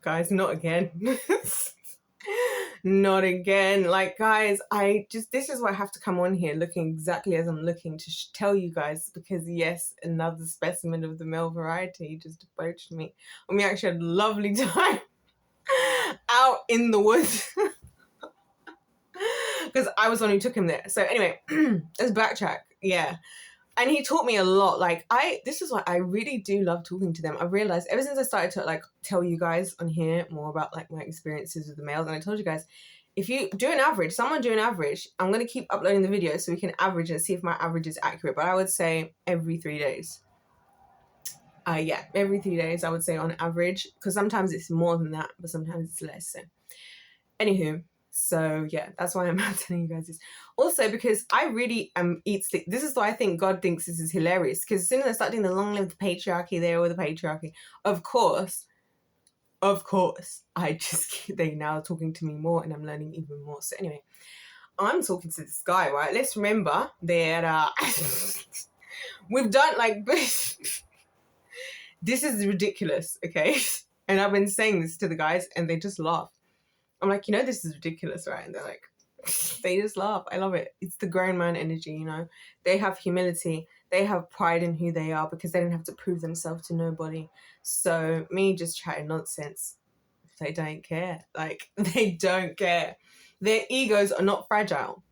guys, not again. Not again. Like, guys, this is why I have to come on here looking exactly as I'm looking to tell you guys, because yes, another specimen of the male variety just approached me, and we actually had a lovely time out in the woods. Because I was the one who took him there. So anyway, let's backtrack. Yeah. And he taught me a lot. Like, this is why I really do love talking to them. I realized ever since I started to like tell you guys on here more about like my experiences with the males, and I told you guys, if you do an average, someone do an average, I'm going to keep uploading the videos so we can average and see if my average is accurate. But I would say every 3 days. Yeah, every 3 days I would say on average, because sometimes it's more than that, but sometimes it's less. So anywho, so yeah, that's why I'm telling you guys this. Also, because I really eat sleep. This is why I think God thinks this is hilarious. Because as soon as I start doing the long live the patriarchy, there with the patriarchy, of course, they now talking to me more, and I'm learning even more. So anyway, I'm talking to this guy, right? Let's remember that we've done like this is ridiculous, okay? And I've been saying this to the guys, and they just laugh. I'm like, this is ridiculous, right? And they're like, they just laugh. I love it. It's the grown man energy, They have humility. They have pride in who they are because they don't have to prove themselves to nobody. So me just chatting nonsense, they don't care. Like, they don't care. Their egos are not fragile.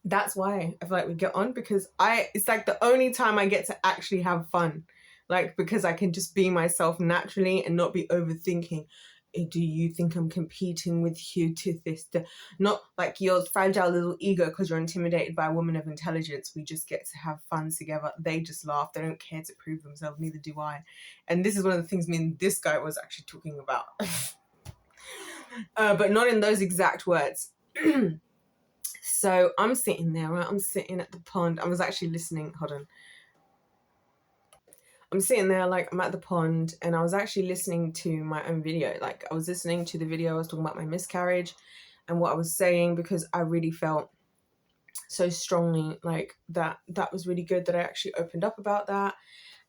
That's why I feel like we get on, because it's like the only time I get to actually have fun. Like, because I can just be myself naturally and not be overthinking. Do you think I'm competing with you to this? Not like your fragile little ego because you're intimidated by a woman of intelligence. We just get to have fun together. They just laugh. They don't care to prove themselves. Neither do I. And this is one of the things me and this guy was actually talking about. But not in those exact words. So I'm sitting there, right? I'm sitting at the pond. I was actually listening. Hold on. I'm sitting there, like, I'm at the pond, and I was actually listening to my own video. Like, I was listening to the video. I was talking about my miscarriage and what I was saying, because I really felt so strongly like that was really good that I actually opened up about that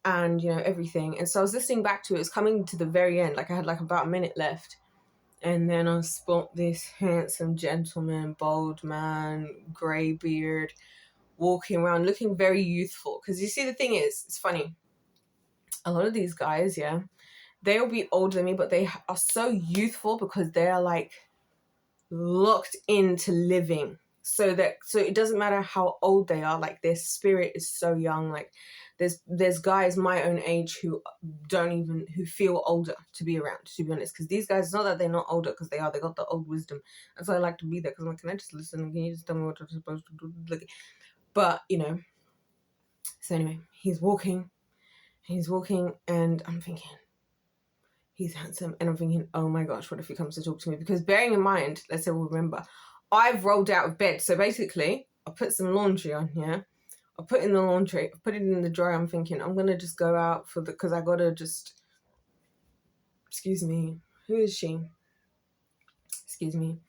and, everything. And so I was listening back to it. It was coming to the very end. Like, I had like about a minute left. And then I spot this handsome gentleman, bold man, grey beard, walking around looking very youthful. Because you see, the thing is, it's funny. A lot of these guys, yeah, they'll be older than me, but they are so youthful because they are like locked into living. So it doesn't matter how old they are, like their spirit is so young. Like there's guys my own age who feel older to be around, to be honest. Because these guys, it's not that they're not older, because they got the old wisdom. That's why I like to be there, because I'm like, can I just listen? Can you just tell me what I'm supposed to do? But so anyway, he's walking, and I'm thinking, he's handsome. And I'm thinking, oh my gosh, what if he comes to talk to me? Because bearing in mind, let's say we'll remember, I've rolled out of bed. So basically, I put some laundry on here. I put in the laundry, I put it in the dryer. I'm thinking, I'm going to just go out because I got to just, excuse me, who is she? Excuse me.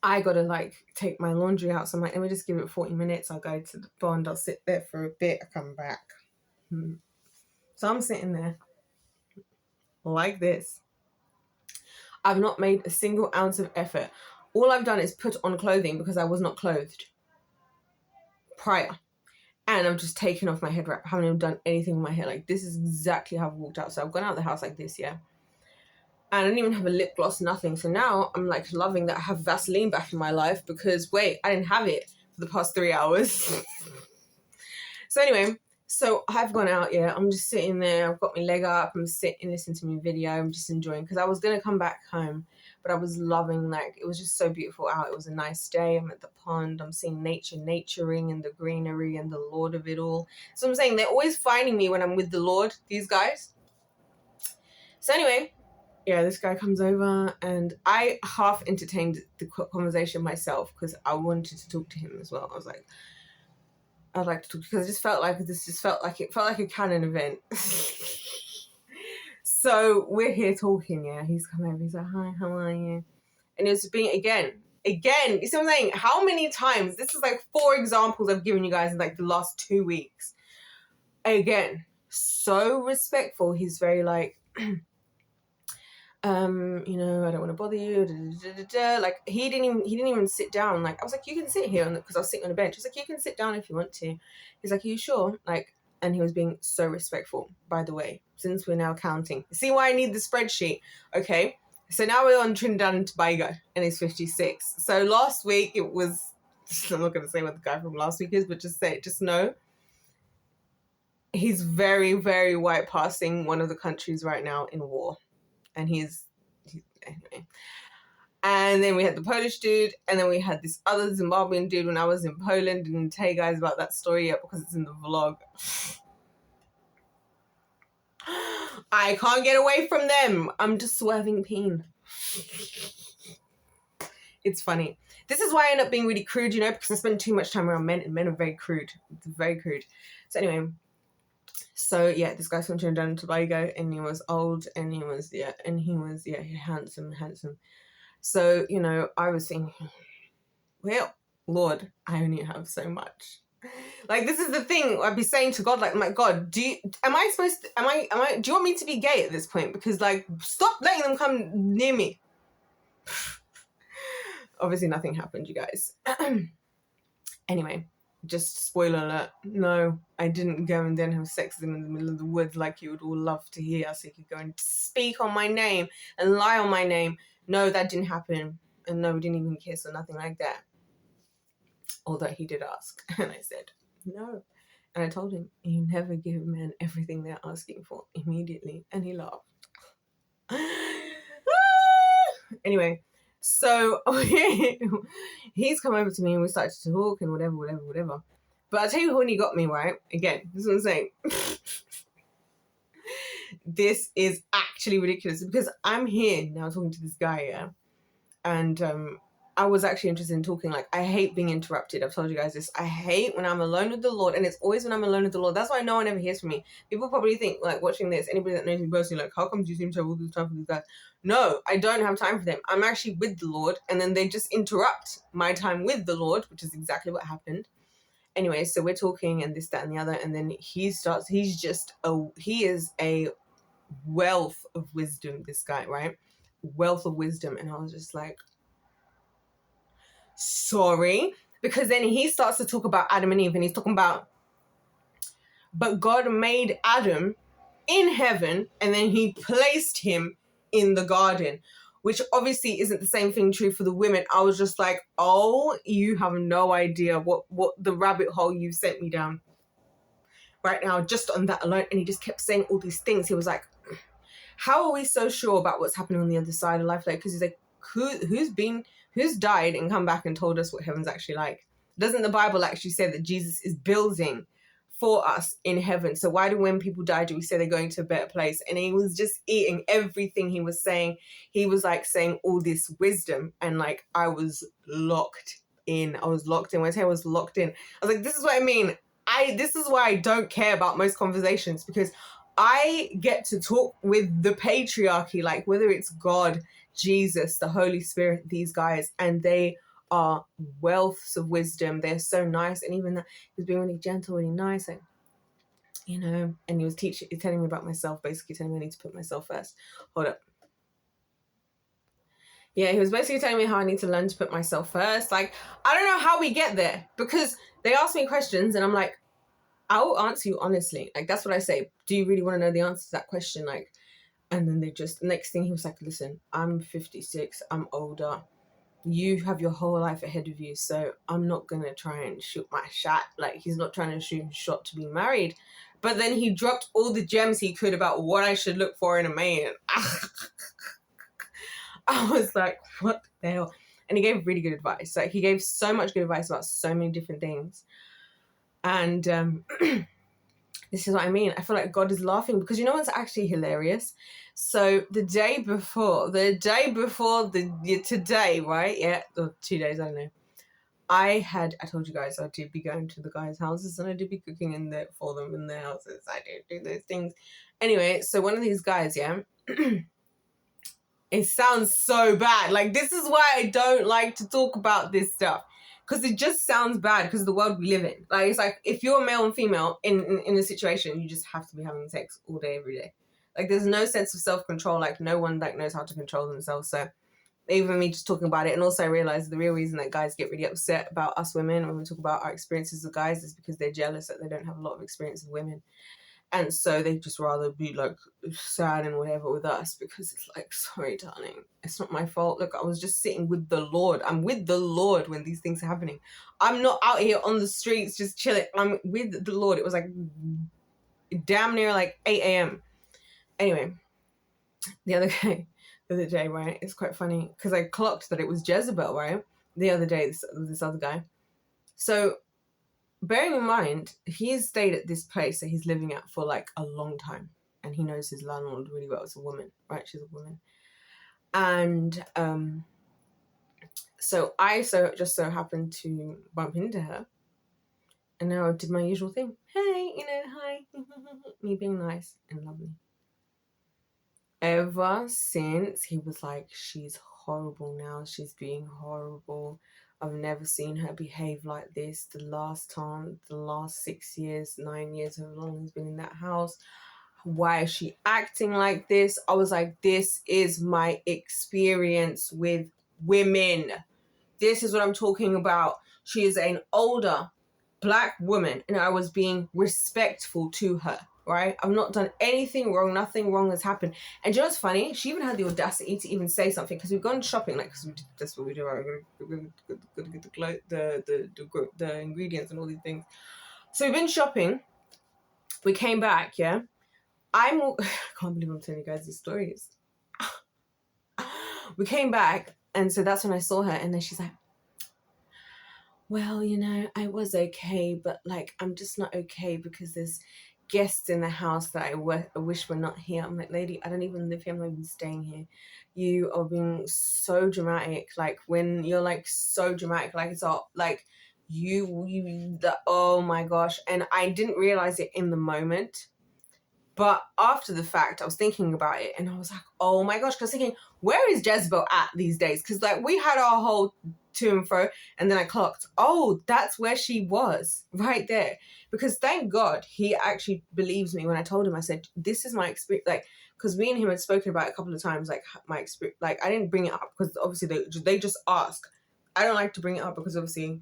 I got to like take my laundry out. So I'm like, let me just give it 40 minutes. I'll go to the pond. I'll sit there for a bit. I come back. So I'm sitting there like this. I've not made a single ounce of effort. All I've done is put on clothing because I was not clothed prior. And I've just taken off my head wrap. I haven't even done anything with my hair. Like, this is exactly how I've walked out. So I've gone out of the house like this, yeah. And I didn't even have a lip gloss, nothing. So now I'm like loving that I have Vaseline back in my life, because wait, I didn't have it for the past 3 hours. So anyway, so I've gone out, yeah. I'm just sitting there. I've got my leg up. I'm sitting, listening to my video. I'm just enjoying, because I was going to come back home, but I was loving, like, it was just so beautiful out. It was a nice day. I'm at the pond. I'm seeing naturing and the greenery and the Lord of it all. So I'm saying they're always finding me when I'm with the Lord, these guys. So anyway, yeah, this guy comes over, and I half entertained the conversation myself because I wanted to talk to him as well. I was like, I'd like to talk, because it felt like a canon event. So we're here talking, yeah. He's come over, he's like, hi, how are you? And it was being, again, you see what I'm saying? How many times? This is like 4 examples I've given you guys in like the last 2 weeks. Again, so respectful. He's very like, I don't want to bother you. Like he didn't even sit down. Like I was like, you can sit here, because I was sitting on a bench. He's like, you can sit down if you want to. He's like, are you sure? Like, and he was being so respectful. By the way, since we're now counting, see why I need the spreadsheet? Okay, so now we're on Trinidad and Tobago, and it's 56. So last week it was. I'm not going to say what the guy from last week is, but just know he's very, very white passing one of the countries right now in war. And he's anyway. And then we had the Polish dude, and then we had this other Zimbabwean dude when I was in Poland. And tell you guys about that story yet because it's in the vlog. I can't get away from them. I'm just swerving peen. It's funny. This is why I end up being really crude, because I spend too much time around men, and men are very crude. It's very crude. So anyway, this guy's from Trinidad and Tobago, and he was old, and he was handsome. So, I was thinking, well, Lord, I only have so much. Like, this is the thing I'd be saying to God, like, my God, do you want me to be gay at this point? Because, like, stop letting them come near me. Obviously, nothing happened, you guys. Anyway, just spoiler alert. No, I didn't go and then have sex with him in the middle of the woods like you would all love to hear, so you could go and speak on my name and lie on my name. No, that didn't happen. And no, we didn't even kiss or nothing like that. Although he did ask. And I said, no. And I told him, you never give men everything they're asking for immediately. And he laughed. Anyway, so he's come over to me and we started to talk and whatever. But I'll tell you when he got me, right? Again, this is what I'm saying. This is actually ridiculous because I'm here now talking to this guy, yeah? And I was actually interested in talking. Like, I hate being interrupted. I've told you guys this. I hate when I'm alone with the Lord, and it's always when I'm alone with the Lord. That's why no one ever hears from me. People probably think, like, watching this, anybody that knows me personally, like, how come you seem to have all this time for these guys? No, I don't have time for them. I'm actually with the Lord, and then they just interrupt my time with the Lord, which is exactly what happened. Anyway, so we're talking and this, that, and the other, and then he is a wealth of wisdom, this guy, right? Wealth of wisdom. And I was just like, sorry, because then he starts to talk about Adam and Eve, and he's talking about, but God made Adam in heaven, and then he placed him in the garden, which obviously isn't the same thing true for the women. I was just like, oh, you have no idea what the rabbit hole you sent me down right now, just on that alone. And he just kept saying all these things. He was like, how are we so sure about what's happening on the other side of life? Like, because he's like, who's died and come back and told us what heaven's actually like? Doesn't the Bible actually say that Jesus is building for us in heaven? So why do, when people die, do we say they're going to a better place? And he was just eating everything he was saying. He was like saying all this wisdom, and like I was locked in. When I say I was locked in, I was like, this is what I mean. This is why I don't care about most conversations, because I get to talk with the patriarchy, like whether it's God, Jesus, the Holy Spirit, these guys, and they are wealths of wisdom. They're so nice. And even that, he was being really gentle, really nice, and and he was telling me about myself, basically telling me I need to put myself first. Hold up. Yeah, he was basically telling me how I need to learn to put myself first. Like, I don't know how we get there, because they ask me questions and I'm like, I will answer you honestly. Like, that's what I say. Do you really want to know the answer to that question? Like, and then next thing he was like, listen, I'm 56, I'm older. You have your whole life ahead of you, so I'm not going to try and shoot my shot. Like, he's not trying to shoot his shot to be married. But then he dropped all the gems he could about what I should look for in a man. I was like, what the hell? And he gave really good advice. Like, he gave so much good advice about so many different things. And this is what I mean. I feel like God is laughing, because you know what's actually hilarious? So the day before today, right? Yeah, or 2 days, I don't know. I told you guys I did be going to the guys' houses, and I did be cooking for them in their houses. I did do those things. Anyway, so one of these guys, yeah, it sounds so bad. Like, this is why I don't like to talk about this stuff, because it just sounds bad because of the world we live in. Like, it's like, if you're male and female in a situation, you just have to be having sex all day, every day. Like, there's no sense of self-control. Like, no one like knows how to control themselves. So even me just talking about it, and also I realized the real reason that guys get really upset about us women when we talk about our experiences with guys is because they're jealous that they don't have a lot of experience with women. And so they just rather be like sad and whatever with us, because it's like, sorry, darling, it's not my fault. Look, I was just sitting with the Lord. I'm with the Lord when these things are happening. I'm not out here on the streets just chilling. I'm with the Lord. It was like damn near like 8 a.m. Anyway, the other day, right? It's quite funny because I clocked that it was Jezebel, right? The other day, this other guy. So bearing in mind, he's stayed at this place that he's living at for like a long time, and he knows his landlord really well. It's a woman, right? She's a woman. And so I just so happened to bump into her, and now I did my usual thing. Hey, hi. Me being nice and lovely. Ever since he was like, she's horrible now, she's being horrible. I've never seen her behave like this. The last 6 years, 9 years, however long he's been in that house. Why is she acting like this? I was like, this is my experience with women. This is what I'm talking about. She is an older Black woman, and I was being respectful to her, right? I've not done anything wrong. Nothing wrong has happened. And you know what's funny? She even had the audacity to even say something, because we've gone shopping, like, because that's what we do. Right? We're going to get the ingredients and all these things. So we've been shopping. We came back, yeah? I can't believe I'm telling you guys these stories. We came back, and so that's when I saw her, and then she's like, well, I was okay, but like, I'm just not okay because there's guests in the house that I wish were not here. I'm like, lady, I don't even live here. I'm not even staying here. You are being so dramatic. Like, when you're like so dramatic, like, it's all like oh my gosh. And I didn't realize it in the moment. But after the fact, I was thinking about it, and I was like, oh my gosh, because I was thinking, where is Jezebel at these days? Because like, we had our whole to and fro, and then I clocked, oh, that's where she was, right there. Because thank God he actually believes me when I told him. I said, this is my experience, like, because me and him had spoken about it a couple of times, like, my experience. Like, I didn't bring it up because obviously they just ask. I don't like to bring it up because obviously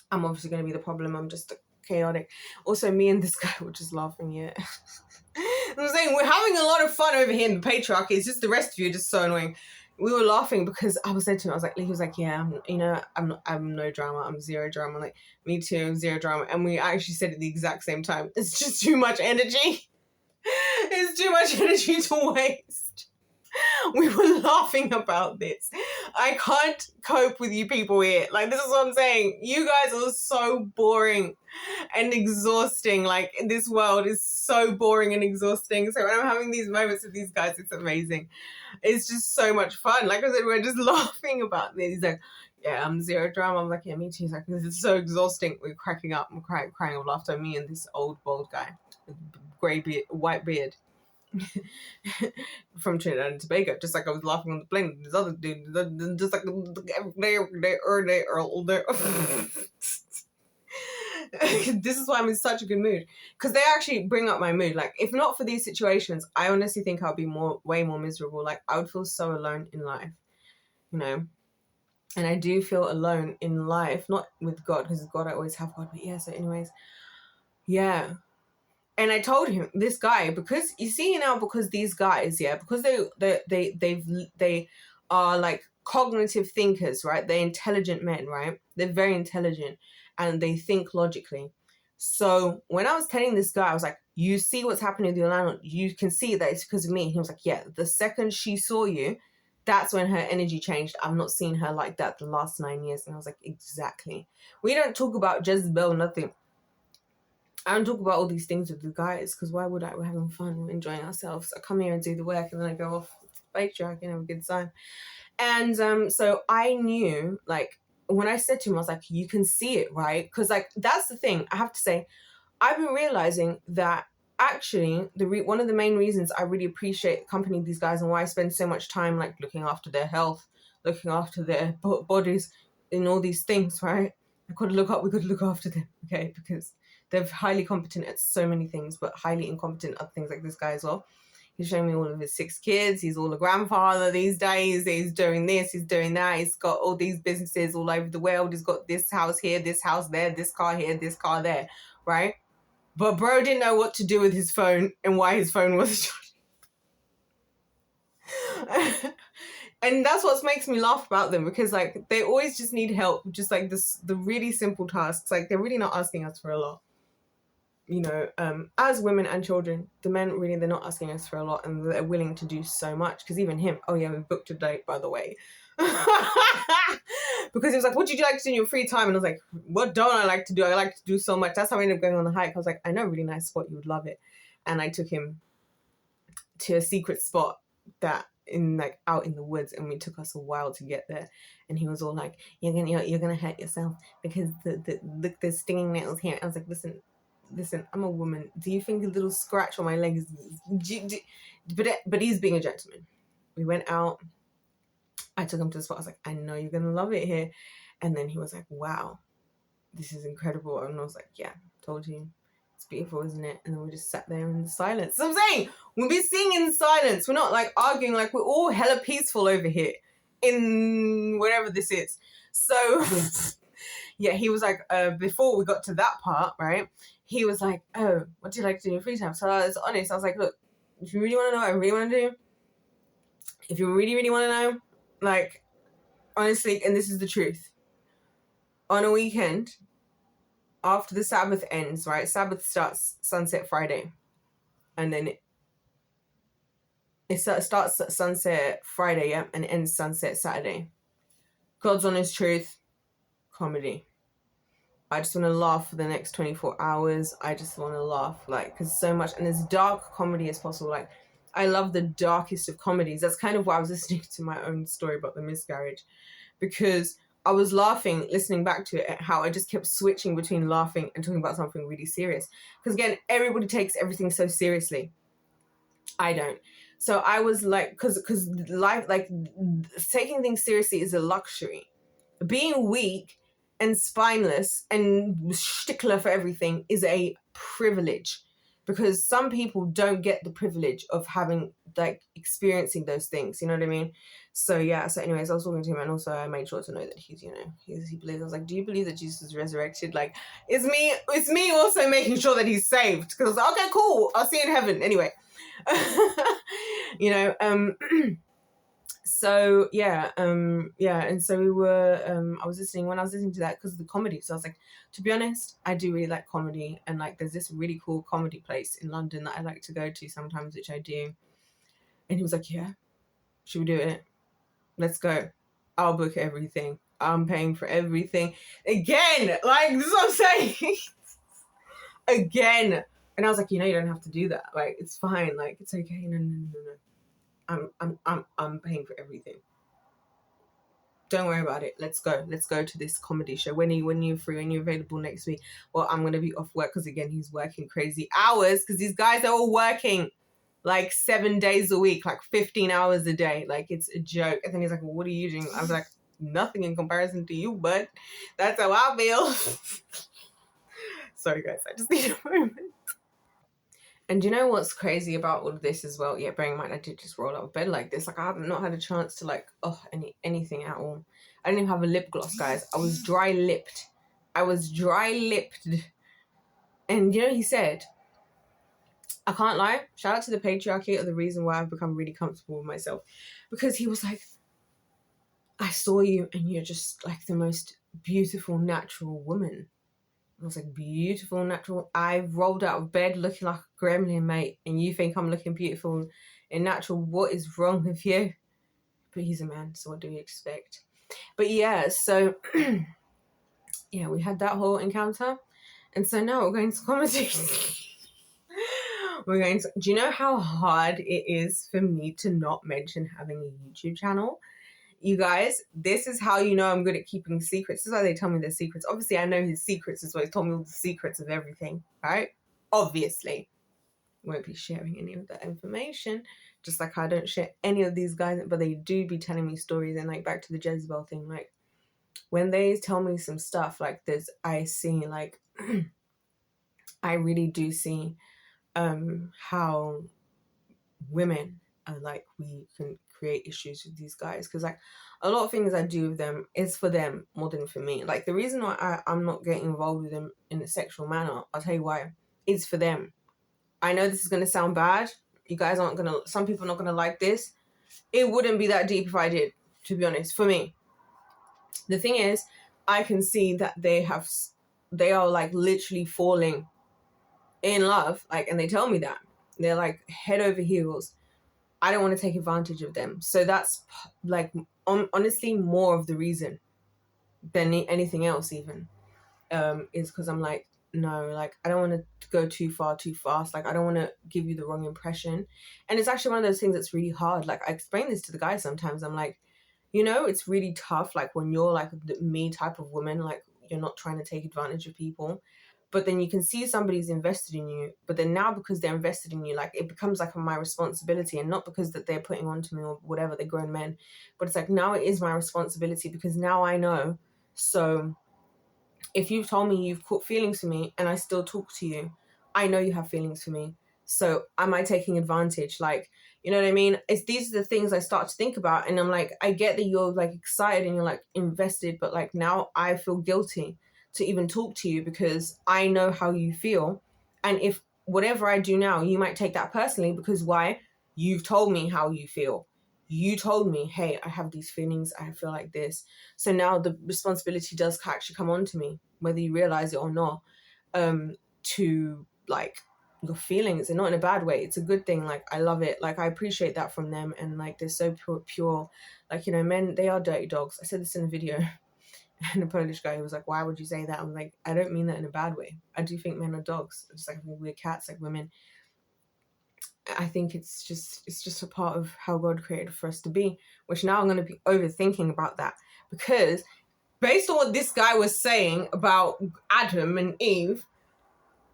I'm obviously going to be the problem. I'm just chaotic. Also, me and this guy were just laughing, yeah. I'm saying, we're having a lot of fun over here in the Patriarchy. It's just the rest of you are just so annoying. We were laughing because I was saying to him, he was like, yeah, I'm no drama. I'm zero drama. I'm like, me too, zero drama. And we actually said it at the exact same time. It's just too much energy. It's too much energy to waste. We were laughing about this. I can't cope with you people here. Like, this is what I'm saying. You guys are so boring and exhausting. Like, this world is so boring and exhausting. So when I'm having these moments with these guys, it's amazing. It's just so much fun. Like I said, we're just laughing about this. He's like, yeah, I'm zero drama. I'm like, yeah, me too. He's like, this is so exhausting. We're cracking up. I'm crying of laughter. Me and this old bald guy with grey beard, white beard. From Trinidad and Tobago, just like I was laughing on the plane. This other dude, just like this is why I'm in such a good mood, because they actually bring up my mood. Like, if not for these situations, I honestly think I'll be way more miserable. Like, I would feel so alone in life, and I do feel alone in life, not with God, because God, I always have God. But yeah, so anyways, yeah. And I told him, this guy, because you see now, because these guys, yeah, because they are like cognitive thinkers, right? They're intelligent men, right? They're very intelligent and they think logically. So when I was telling this guy, I was like, you see what's happening with your landlord? You can see that it's because of me. And he was like, yeah, the second she saw you, that's when her energy changed. I've not seen her like that the last 9 years. And I was like, exactly. We don't talk about Jezebel, nothing. I don't talk about all these things with the guys, because why would I? We're having fun, we're enjoying ourselves. I come here and do the work, and then I go off to the Patriarchy and have a good time. And so I knew, like, when I said to him, I was like, you can see it, right? Because, like, that's the thing. I have to say, I've been realizing that actually one of the main reasons I really appreciate the company of these guys and why I spend so much time, like, looking after their health, looking after their bodies, in all these things, right? We got to look after them, okay? Because they're highly competent at so many things, but highly incompetent at things like this guy as well. He's showing me all of his 6 kids. He's all a grandfather these days. He's doing this, he's doing that. He's got all these businesses all over the world. He's got this house here, this house there, this car here, this car there, right? But bro didn't know what to do with his phone and why his phone wasn't charging. And that's what makes me laugh about them, because like they always just need help, just like the really simple tasks. Like they're really not asking us for a lot. You know, as women and children, the men really, they're not asking us for a lot, and they're willing to do so much. Because even him, oh yeah, we booked a date, by the way. Because he was like, what do you like to do in your free time? And I was like, what don't I like to do? I like to do so much. That's how I ended up going on the hike. I was like, I know a really nice spot, you would love it. And I took him to a secret spot that in like out in the woods, and it took us a while to get there. And he was all like, you're gonna hurt yourself because look, there's stinging nettles here. I was like, listen, I'm a woman. Do you think a little scratch on my leg is... But he's being a gentleman. We went out. I took him to the spot. I was like, I know you're going to love it here. And then he was like, wow, this is incredible. And I was like, yeah, told you. It's beautiful, isn't it? And then we just sat there in the silence. So I'm saying, we'll be singing in silence. We're not like arguing, like we're all hella peaceful over here in whatever this is. So yeah, he was like, before we got to that part, right? He was like, oh, what do you like to do in your free time? So I was honest. I was like, look, if you really want to know what I really want to do, if you really, really want to know, like, honestly, and this is the truth, on a weekend, after the Sabbath ends, right? Sabbath starts sunset Friday. And then it starts at sunset Friday, yeah? And it ends sunset Saturday. God's honest truth, comedy. I just want to laugh for the next 24 hours. I just want to laugh, like, because so much, and as dark comedy as possible. Like, I love the darkest of comedies. That's kind of why I was listening to my own story about the miscarriage, because I was laughing, listening back to it, at how I just kept switching between laughing and talking about something really serious. Because again, everybody takes everything so seriously. I don't. So I was like, because life, like, taking things seriously is a luxury. Being weak and spineless and stickler for everything is a privilege, because some people don't get the privilege of having, like, experiencing those things, you know what I mean? So yeah, so anyways, I was talking to him, and also I made sure to know that he's, you know, he believes. I was like, do you believe that Jesus is resurrected? Like, it's me also making sure that he's saved, because I was like, okay, cool, I'll see you in heaven anyway. You know, so yeah, and so we were, I was listening to that because of the comedy. So I was like, to be honest, I do really like comedy, and like there's this really cool comedy place in London that I like to go to sometimes, which I do. And he was like, yeah, should we do it? Let's go. I'll book everything. I'm paying for everything. Again, like, this is what I'm saying. Again. And I was like, you know, you don't have to do that. Like, it's fine. Like, it's okay. No. I'm paying for everything. Don't worry about it. Let's go. Let's go to this comedy show. When you're free, when you're available next week. Well, I'm gonna be off work because again, he's working crazy hours, because these guys are all working like 7 days a week, like 15 hours a day. Like, it's a joke. And then he's like, well, what are you doing? I was like, nothing in comparison to you, but that's how I feel. Sorry guys, I just need a moment. And you know what's crazy about all of this as well? Yeah, bearing in mind I did just roll out of bed like this. Like, I have not had a chance to, like, anything at all. I didn't even have a lip gloss, guys. I was dry-lipped. And you know, he said, I can't lie, shout out to the patriarchy of the reason why I've become really comfortable with myself. Because he was like, I saw you and you're just like the most beautiful, natural woman. I was like, beautiful, natural. I rolled out of bed looking like a gremlin, mate, and you think I'm looking beautiful and natural. What is wrong with you? But he's a man, so what do we expect? But yeah, so yeah, we had that whole encounter, and so now we're going to comedy. Do you know how hard it is for me to not mention having a YouTube channel? You guys, this is how you know I'm good at keeping secrets. This is why they tell me their secrets. Obviously, I know his secrets is why he's told me all the secrets of everything, right? Obviously. Won't be sharing any of that information. Just like I don't share any of these guys, but they do be telling me stories. And like, back to the Jezebel thing, like, when they tell me some stuff like this, I see like I really do see how women are like, we can create issues with these guys, because like a lot of things I do with them is for them more than for me. Like the reason why I'm not getting involved with them in a sexual manner, I'll tell you why. It's for them. I know this is going to sound bad. You guys aren't going to, some people are not going to like this. It wouldn't be that deep if I did, to be honest, for me. The thing is, I can see that they are like literally falling in love, like, and they tell me that. They're like head over heels. I don't want to take advantage of them. So that's like, honestly, more of the reason than anything else even, is because I'm like, no, like, I don't want to go too far too fast. Like, I don't want to give you the wrong impression. And it's actually one of those things that's really hard. Like, I explain this to the guys sometimes. I'm like, it's really tough, like when you're like the me type of woman, like you're not trying to take advantage of people, but then you can see somebody's invested in you, but then now because they're invested in you, like it becomes like my responsibility, and not because that they're putting on to me or whatever, they're grown men, but it's like now it is my responsibility because now I know. So if you've told me you've caught feelings for me and I still talk to you, I know you have feelings for me. So am I taking advantage? Like, you know what I mean? These are the things I start to think about. And I'm like, I get that you're like excited and you're like invested, but like now I feel guilty to even talk to you because I know how you feel. And if whatever I do now, you might take that personally because why? You've told me how you feel. You told me, hey, I have these feelings. I feel like this. So now the responsibility does actually come on to me, whether you realize it or not, to like your feelings, and not in a bad way. It's a good thing. Like, I love it. Like, I appreciate that from them. And like, they're so pure. Like, men, they are dirty dogs. I said this in a video and a Polish guy was like, why would you say that? I'm like, I don't mean that in a bad way. I do think men are dogs. Just like we're cats, like women. I think it's just a part of how God created for us to be, which now I'm going to be overthinking about that, because based on what this guy was saying about Adam and Eve,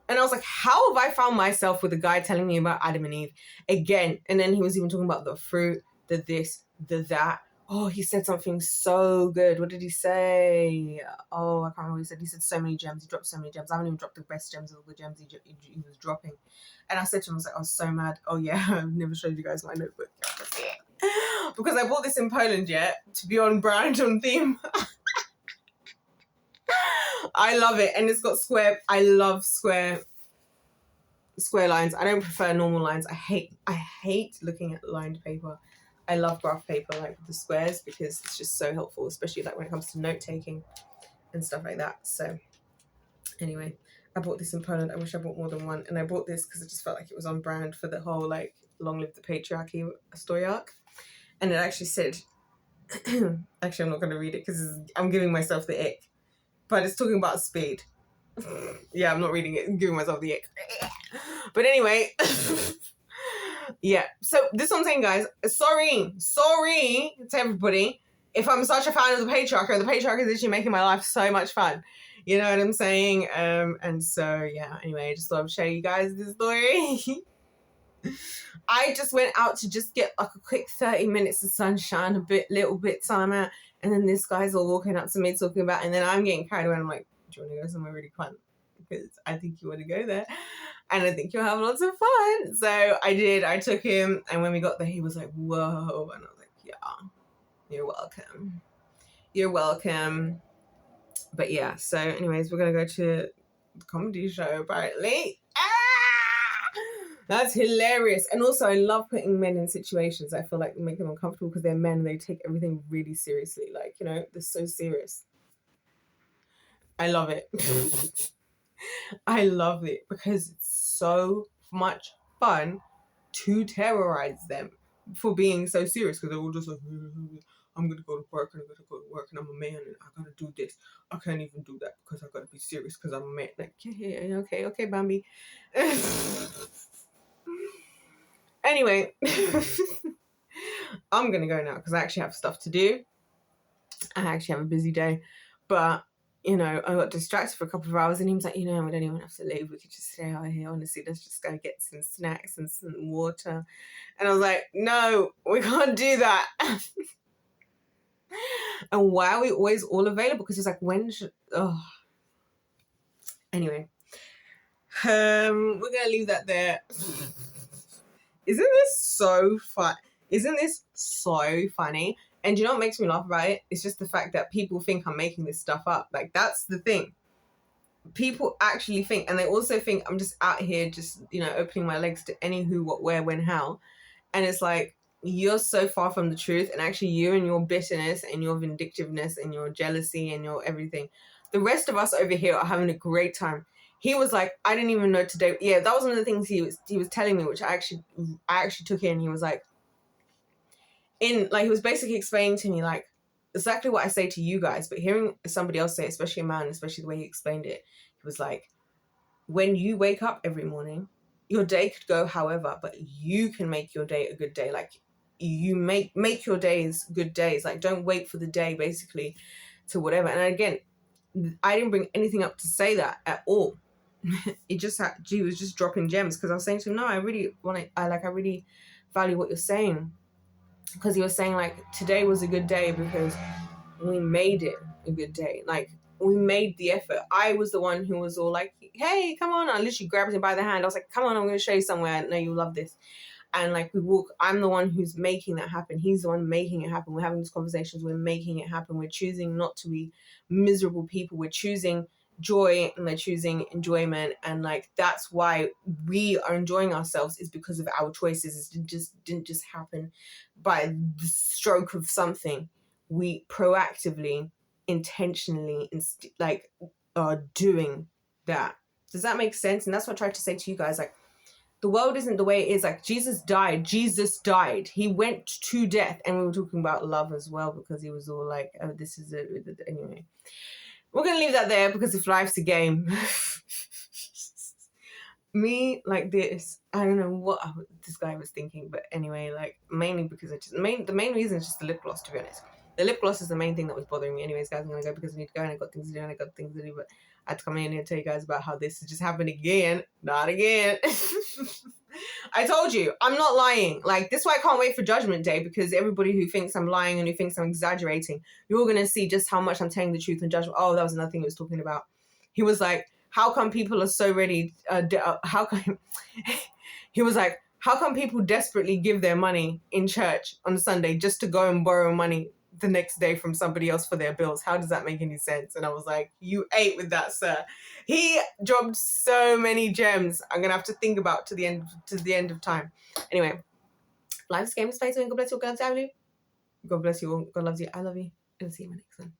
and I was like, how have I found myself with a guy telling me about Adam and Eve again? And then he was even talking about the fruit, the this, the that. Oh, he said something so good. What did he say? Oh, I can't remember what he said. He said so many gems. He dropped so many gems. I haven't even dropped the best gems of all the gems he was dropping. And I said to him, I was so mad. Oh yeah, I've never showed you guys my notebook. Because I bought this in Poland, to be on brand, on theme. I love it. And it's got square. I love square lines. I don't prefer normal lines. I hate looking at lined paper. I love graph paper, like the squares, because it's just so helpful, especially like when it comes to note taking and stuff like that. So anyway, I bought this in Poland. I wish I bought more than one. And I bought this because I just felt like it was on brand for the whole like long live the patriarchy story arc. And it actually said, actually I'm not going to read it because I'm giving myself the ick, but it's talking about speed. Yeah, I'm not reading it. I'm giving myself the ick. But anyway, yeah. So this is what I'm saying, guys. Sorry to everybody if I'm such a fan of the patriarchy. The patriarchy is actually making my life so much fun. You know what I'm saying? And so yeah. Anyway, I just thought I'd show you guys this story. I just went out to just get like a quick 30 minutes of sunshine, little bit time out, and then this guy's all walking up to me talking about, and then I'm getting carried away. I'm like, do you want to go somewhere really fun? Because I think you want to go there, and I think you'll have lots of fun. So I did. I took him, and when we got there, he was like, whoa, and I was like, yeah, you're welcome. You're welcome. But yeah. So, anyways, we're gonna go to the comedy show apparently. That's hilarious. And also, I love putting men in situations I feel like make them uncomfortable because they're men and they take everything really seriously. Like, they're so serious. I love it. I love it because it's so much fun to terrorize them for being so serious, because they're all just like, I'm going to go to work and I'm going to go to work and I'm a man and I got to do this. I can't even do that because I got to be serious because I'm a man. Like, yeah, okay, Bambi. Anyway, I'm going to go now because I actually have stuff to do. I actually have a busy day. But, I got distracted for a couple of hours and he was like, we don't even have to leave. We could just stay out here. Honestly, let's just go get some snacks and some water. And I was like, no, we can't do that. And why are we always all available? Because it's like, when should, oh. Anyway, we're gonna leave that there. Isn't this so fun? Isn't this so funny? And do you know what makes me laugh about it? It's just the fact that people think I'm making this stuff up. Like, that's the thing. People actually think, and they also think I'm just out here just, you know, opening my legs to any who, what, where, when, how. And it's like, you're so far from the truth. And actually, you and your bitterness and your vindictiveness and your jealousy and your everything, the rest of us over here are having a great time. He was like, I didn't even know today. Yeah, that was one of the things he was telling me, which I actually took in. He was like, he was basically explaining to me, like, exactly what I say to you guys, but hearing somebody else say it, especially a man, especially the way he explained it, he was like, when you wake up every morning, your day could go however, but you can make your day a good day. Like, you make your days good days. Like, don't wait for the day, basically, to whatever. And again, I didn't bring anything up to say that at all. It just he was just dropping gems, because I was saying to him, no, I really value what you're saying, because he was saying, like, today was a good day because we made it a good day. Like, we made the effort. I was the one who was all like, hey, come on. I literally grabbed him by the hand. I was like, come on, I'm going to show you somewhere. I know you love this. And like, we walk, I'm the one who's making that happen. He's the one making it happen. We're having these conversations. We're making it happen. We're choosing not to be miserable people. We're choosing joy and we're choosing enjoyment. And like, that's why we are enjoying ourselves, is because of our choices. It didn't just happen by the stroke of something. We proactively, intentionally, are doing that. Does that make sense? And that's what I tried to say to you guys. Like, the world isn't the way it is. Like, Jesus died. He went to death. And we were talking about love as well, because he was all like, oh, this is it. Anyway, we're going to leave that there, because if life's a game, me like this, I don't know what this guy was thinking, but anyway, like, mainly because the main reason is just the lip gloss, to be honest. The lip gloss is the main thing that was bothering me. Anyways, guys, I'm gonna go because I need to go and I got things to do but I had to come in here and tell you guys about how this has just happened again. Not again. I told you, I'm not lying. Like, this is why I can't wait for Judgment Day, because everybody who thinks I'm lying and who thinks I'm exaggerating, you're all gonna see just how much I'm telling the truth in Judgment. Oh, that was another thing he was talking about. He was like, how come people are so ready? He was like, how come people desperately give their money in church on Sunday just to go and borrow money the next day from somebody else for their bills? How does that make any sense? And I was like, you ate with that, sir. He dropped so many gems. I'm gonna have to think about to the end of time. Anyway, life's game is fate, and God bless you. God bless you all. God loves you. I love you. And I'll see you in my next one.